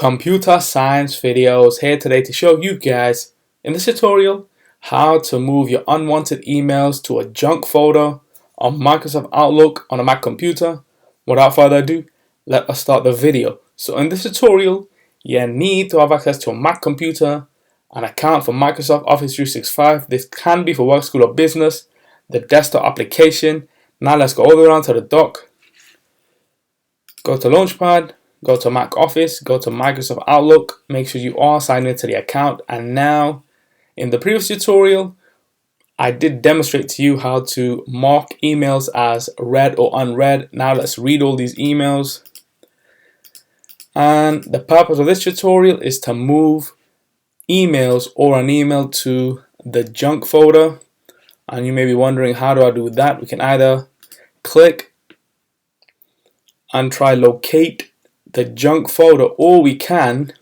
Computer science videos here today to show you guys in this tutorial how to move your unwanted emails to a junk folder on Microsoft Outlook on a Mac computer. Without further ado, let us start the video. So in this tutorial, you need to have access to a Mac computer, an account for Microsoft Office 365. This can be for work, school or business, the desktop application. Now let's go all the way around to the dock. Go to Launchpad. Go to Mac Office, go to Microsoft Outlook, make sure you are signed into the account. And now, in the previous tutorial, I did demonstrate to you how to mark emails as read or unread. Now let's read all these emails. And the purpose of this tutorial is to move emails or an email to the junk folder. And you may be wondering, how do I do that? We can either click and try locate the junk folder, or we can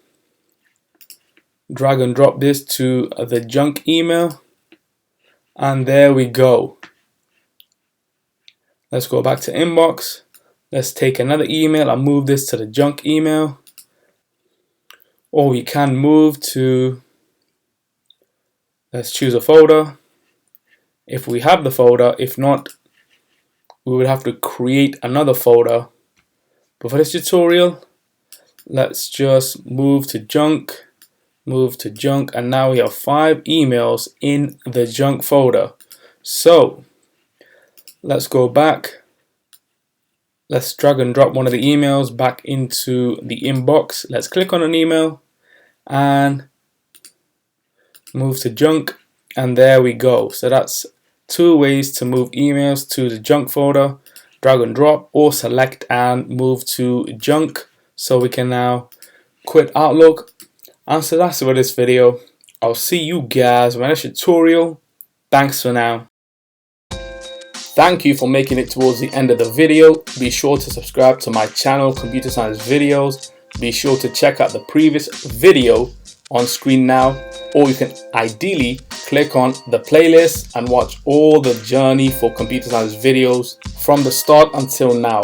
drag and drop this to the junk email, and there we go. Let's go back to inbox. Let's take another email and move this to the junk email, or we can move to, let's choose a folder if we have the folder. If not, we would have to create another folder. But for this tutorial, let's just move to junk, and now we have 5 emails in the junk folder. So let's go back. Let's drag and drop one of the emails back into the inbox. Let's click on an email and move to junk, and there we go. So that's 2 ways to move emails to the junk folder: drag and drop, or select and move to junk. So we can now quit Outlook. And so that's it for this video. I'll see you guys in my next tutorial. Thanks for now. Thank you for making it towards the end of the video. Be sure to subscribe to my channel, Computer Science Videos. Be sure to check out the previous video on screen now, or you can ideally click on the playlist and watch all the journey for computer science videos from the start until now.